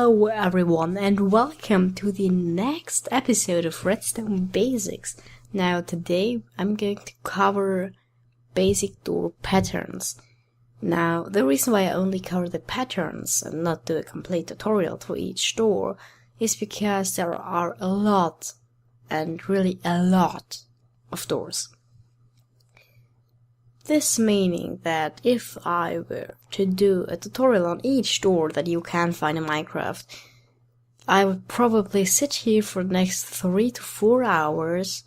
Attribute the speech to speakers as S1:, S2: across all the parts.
S1: Hello everyone and welcome to the next episode of Redstone Basics. Now today I'm going to cover basic door patterns. Now the reason why I only cover the patterns and not do a complete tutorial for each door is because there are a lot, and really a lot, of doors. This meaning that if I were to do a tutorial on each door that you can find in Minecraft, I would probably sit here for the next 3 to 4 hours,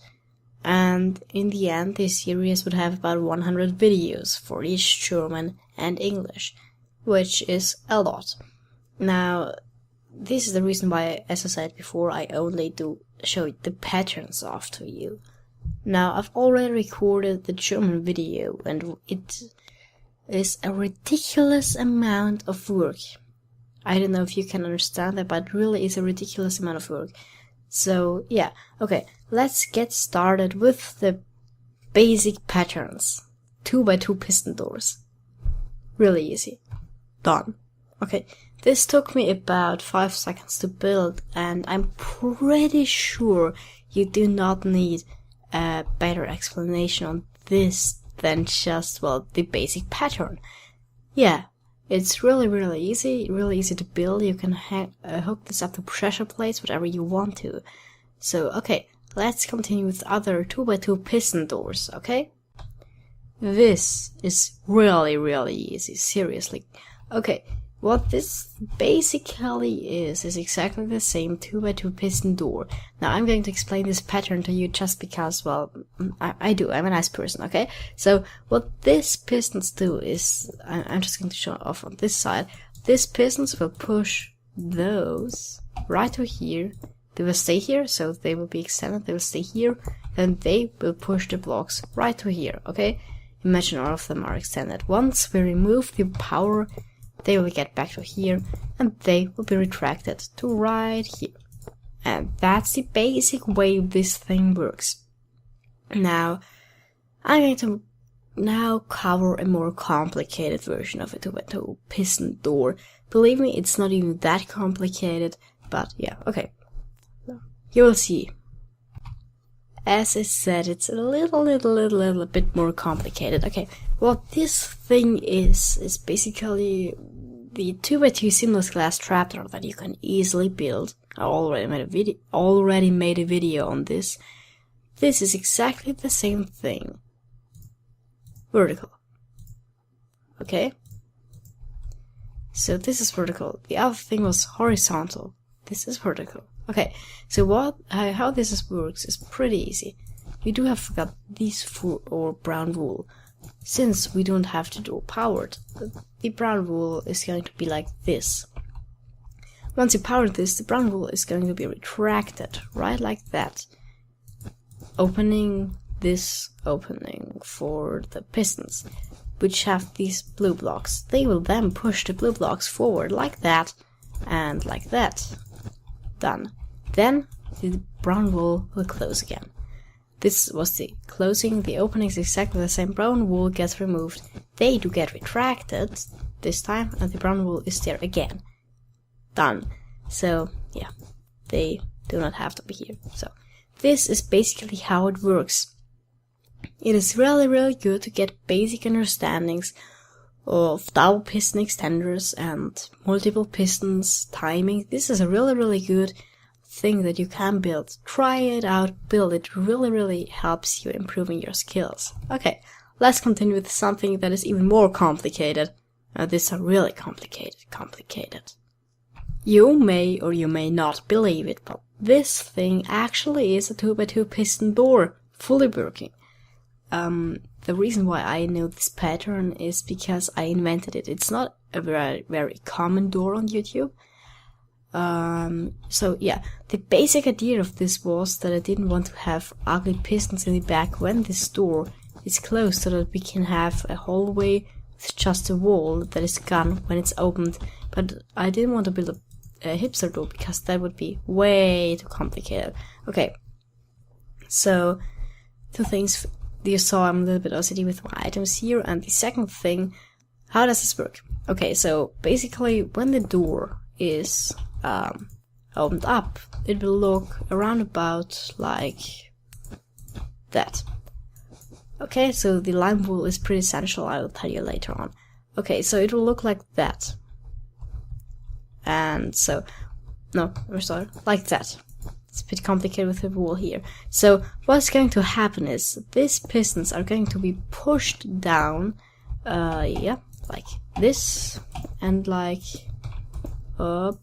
S1: and in the end this series would have about 100 videos for each German and English, which is a lot. Now, this is the reason why, as I said before, I only do show the patterns off to you. Now, I've already recorded the German video, and it is a ridiculous amount of work. I don't know if you can understand that, but it really is a ridiculous amount of work. So, yeah, okay, let's get started with the basic patterns. 2x2 piston doors. Really easy. Done. Okay, this took me about 5 seconds to build, and I'm pretty sure you do not need a better explanation on this than just, well, the basic pattern. Yeah, it's really easy to build. You can hook this up to pressure plates, whatever you want to. So, okay, let's continue with other 2x2 piston doors, okay? This is really easy, seriously. Okay, what this basically is exactly the same 2x2 piston door. Now I'm going to explain this pattern to you just because, well, I'm a nice person, okay? So what these pistons do is, I'm just going to show off on this side. These pistons will push those right to here. They will stay here, so they will be extended, they will stay here, then they will push the blocks right to here, okay? Imagine all of them are extended. Once we remove the power, they will get back to here, and they will be retracted to right here. And that's the basic way this thing works. Now, I'm going to now cover a more complicated version of a 2x2 piston door. Believe me, it's not even that complicated, but yeah, okay. You will see. As I said, it's a little bit more complicated. Okay, what this thing is basically the 2x2 seamless glass trapdoor that you can easily build. I already made a video on this. This is exactly the same thing. Vertical. Okay? So this is vertical. The other thing was horizontal. This is vertical. Okay, so how this works is pretty easy. We do have got these brown wool. Since we don't have to do powered, the brown wool is going to be like this. Once you power this, the brown wool is going to be retracted, right like that. Opening this opening for the pistons, which have these blue blocks. They will then push the blue blocks forward like that, and like that. Done. Then the brown wool will close again. This was the closing. The opening is exactly the same. Brown wool gets removed. They do get retracted this time, and the brown wool is there again. Done. So, yeah, they do not have to be here. So, this is basically how it works. It is really good to get basic understandings of double piston extenders and multiple pistons, timing. This is a really good thing that you can build. Try it out, build it. Really helps you improving your skills. Okay, let's continue with something that is even more complicated. These are really complicated. You may or you may not believe it, but this thing actually is a 2x2 piston door, fully working. The reason why I know this pattern is because I invented it. It's not a very common door on YouTube. So yeah, the basic idea of this was that I didn't want to have ugly pistons in the back when this door is closed, so that we can have a hallway with just a wall that is gone when it's opened. But I didn't want to build a hipster door because that would be way too complicated. Okay, so 2 things. You saw I'm a little bit OCD with my items here, and the second thing, how does this work? Okay, so basically when the door is opened up, it will look around about like that. Okay, so the lime wool is pretty essential, I will tell you later on. Okay, so it will look like that. And so, no, I'm sorry, like that. It's a bit complicated with the wool here. So what's going to happen is these pistons are going to be pushed down, yeah, like this, and like, come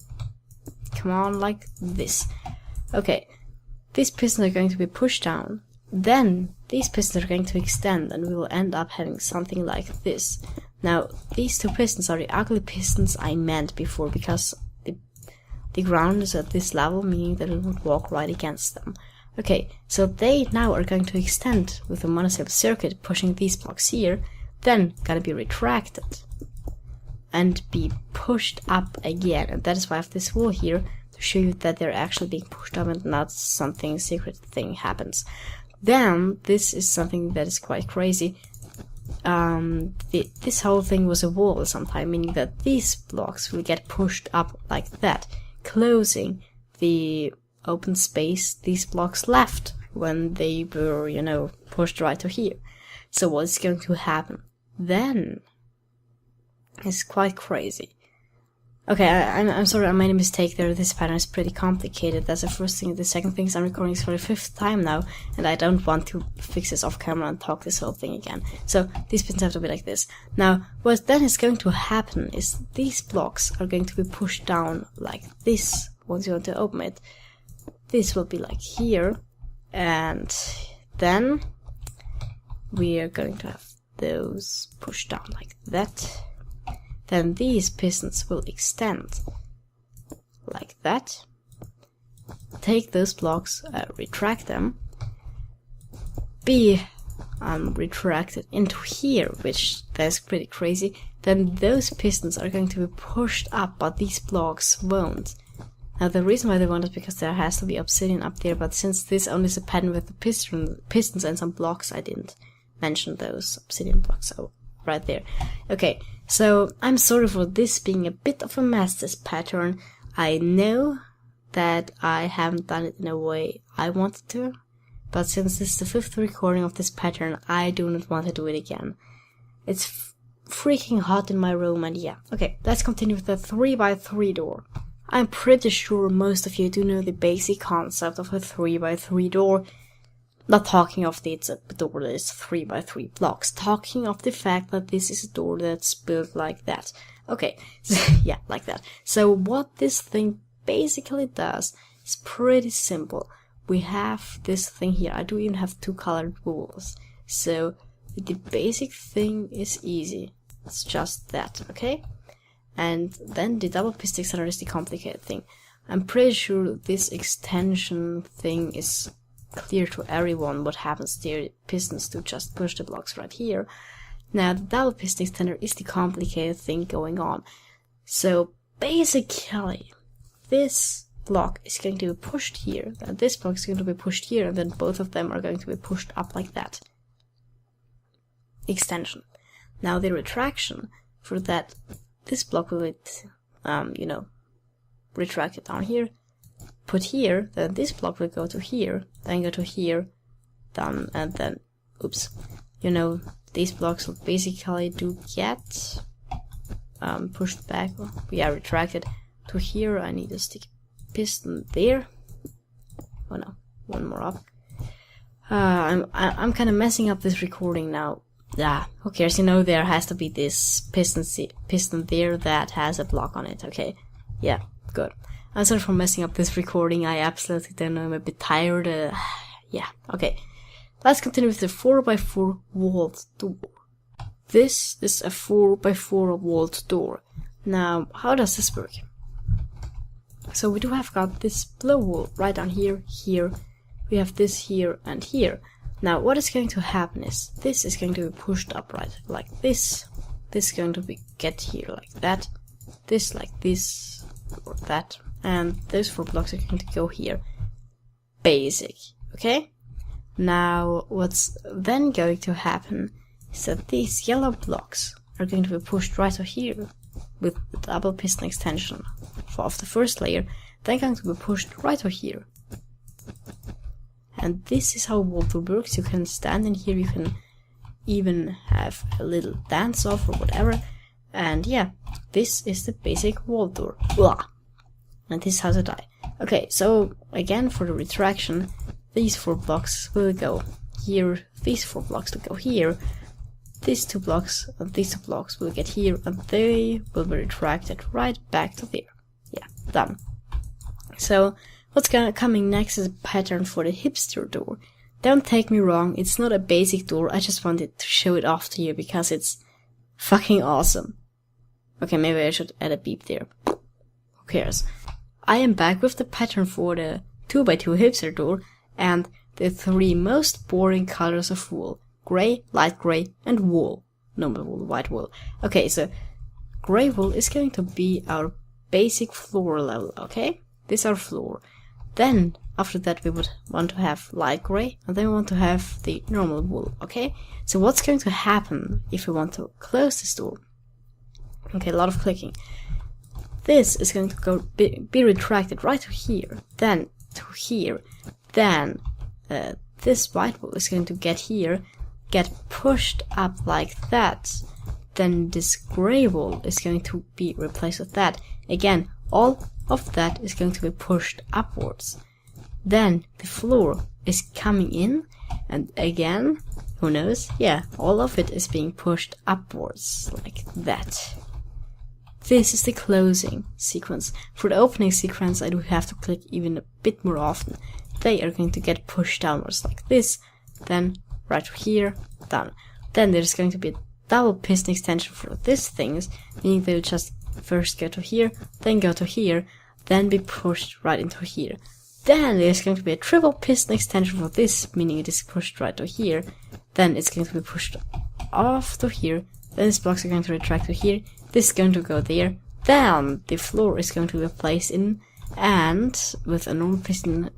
S1: on, like this. Okay, these pistons are going to be pushed down. Then these pistons are going to extend, and we will end up having something like this. Now, these two pistons are the ugly pistons I meant before, because the ground is at this level, meaning that it would walk right against them. Okay, so they now are going to extend with a monostable circuit, pushing these blocks here, then gotta be retracted and be pushed up again. And that is why I have this wall here, to show you that they're actually being pushed up and not something secret thing happens. Then, this is something that is quite crazy. This whole thing was a wall sometime, meaning that these blocks will get pushed up like that, closing the open space these blocks left when they were, you know, pushed right to here. So what's going to happen then is quite crazy. Okay, I'm sorry, I made a mistake there. This pattern is pretty complicated. That's the first thing. The second thing is I'm recording this for the 5th time now, and I don't want to fix this off camera and talk this whole thing again. So these pins have to be like this. Now, what then is going to happen is these blocks are going to be pushed down like this once you want to open it. This will be like here, and then we are going to have those pushed down like that. Then these pistons will extend like that. Take those blocks, retract them, be retracted into here, which that's pretty crazy. Then those pistons are going to be pushed up, but these blocks won't. Now the reason why they won't is because there has to be obsidian up there, but since this only is a pattern with the pistons and some blocks, I didn't mention those obsidian blocks. So right there. Okay, so I'm sorry for this being a bit of a mess, this pattern. I know that I haven't done it in a way I wanted to, but since this is the 5th recording of this pattern, I do not want to do it again. It's freaking hot in my room, and yeah. Okay, let's continue with the 3x3 door. I'm pretty sure most of you do know the basic concept of a 3x3 door. Not talking of it's a door that is 3x3 blocks, talking of the fact that this is a door that's built like that. Okay, so, yeah, like that. So what this thing basically does is pretty simple. We have this thing here. I do even have 2 colored walls. So the basic thing is easy. It's just that, okay? And then the double piston extender is the complicated thing. I'm pretty sure this extension thing is clear to everyone what happens there. Pistons do just push the blocks right here. Now the double piston extender is the complicated thing going on. So basically this block is going to be pushed here, and this block is going to be pushed here, and then both of them are going to be pushed up like that. Extension. Now the retraction for that, this block will you know, retract it down here, put here, then this block will go to here, then go to here, done, and then, oops, you know, these blocks will basically do get pushed back, yeah, retracted to here. I need a sticky piston there. Oh no, one more up. I'm kind of messing up this recording now. Yeah, who cares? You know, there has to be this piston there that has a block on it. Okay, yeah, good. I'm sorry for messing up this recording. I absolutely don't know. I'm a bit tired. Yeah, okay. Let's continue with the 4x4 walled door. This is a 4x4 walled door. Now, how does this work? So we do have got this blow wall right down here, here. We have this here and here. Now, what is going to happen is this is going to be pushed upright like this. This is going to be get here like that. This like this or that. And those 4 blocks are going to go here. Basic, okay? Now, what's then going to happen is that these yellow blocks are going to be pushed right over here with the double piston extension of the first layer, then going to be pushed right over here. And this is how wall tour works. You can stand in here, you can even have a little dance off or whatever. And yeah, this is the basic wall tour. Blah. And this is how to die. Okay, so again for the retraction, these 4 blocks will go here, these 4 blocks will go here, these 2 blocks and these 2 blocks will get here, and they will be retracted right back to there. Yeah, done. So what's coming next is a pattern for the hipster door. Don't take me wrong, it's not a basic door, I just wanted to show it off to you because it's fucking awesome. Okay, maybe I should add a beep there. Who cares? I am back with the pattern for the 2x2 hipster door and the 3 most boring colors of wool. Grey, light grey, and wool. Normal wool, white wool. Okay, so grey wool is going to be our basic floor level, okay? This is our floor. Then, after that we would want to have light grey, and then we want to have the normal wool, okay? So what's going to happen if we want to close this door? Okay, a lot of clicking. This is going to be retracted right to here, then to here, then this white wool is going to get here, get pushed up like that, then this grey wool is going to be replaced with that. Again, all of that is going to be pushed upwards. Then the floor is coming in, and again, who knows? Yeah, all of it is being pushed upwards like that. This is the closing sequence. For the opening sequence, I do have to click even a bit more often. They are going to get pushed downwards like this, then right here, done. Then there's going to be a double piston extension for these things, meaning they will just first go to here, then go to here, then be pushed right into here. Then there's going to be a triple piston extension for this, meaning it is pushed right to here, then it's going to be pushed off to here, then these blocks are going to retract to here, this is going to go there, then the floor is going to be placed in, and with a normal piston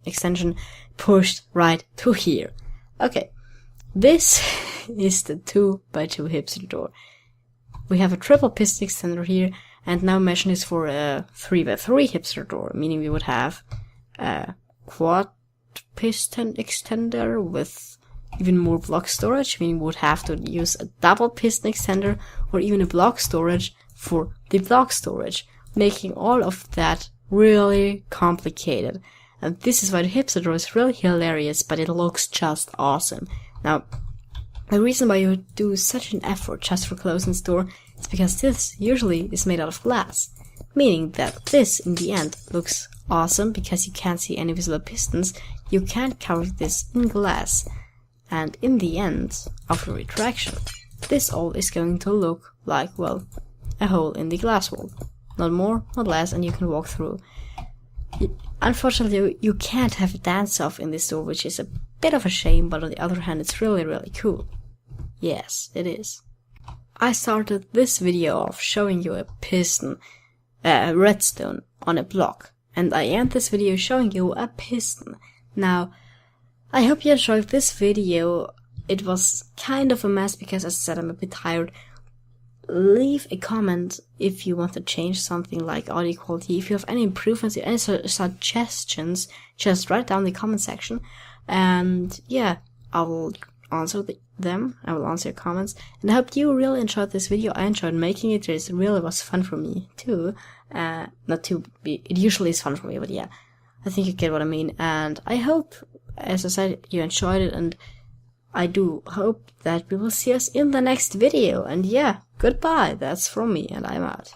S1: extension pushed right to here. Okay, this is the 2x2 hipster door. We have a triple piston extender here, and now measure is for a 3x3 hipster door, meaning we would have a quad piston extender with even more block storage, meaning we would have to use a double piston extender or even a block storage for the block storage, making all of that really complicated. And this is why the hipster door is really hilarious, but it looks just awesome. Now, the reason why you would do such an effort just for closing this door is because this usually is made out of glass, meaning that this in the end looks awesome because you can't see any visible pistons. You can't cover this in glass, and in the end, after retraction, this all is going to look like, well, a hole in the glass wall. Not more, not less, and you can walk through. Unfortunately, you can't have a dance-off in this door, which is a bit of a shame, but on the other hand, it's really, really cool. Yes, it is. I started this video off showing you a piston, redstone on a block, and I end this video showing you a piston. Now, I hope you enjoyed this video. It was kind of a mess because, as I said, I'm a bit tired. Leave a comment if you want to change something like audio quality. If you have any improvements, any suggestions, just write down in the comment section. And yeah, I will answer them. I will answer your comments. And I hope you really enjoyed this video. I enjoyed making it. It really was fun for me too. It usually is fun for me, but yeah, I think you get what I mean. And I hope, as I said, you enjoyed it, and I do hope that we will see us in the next video. And yeah, goodbye. That's from me, and I'm out.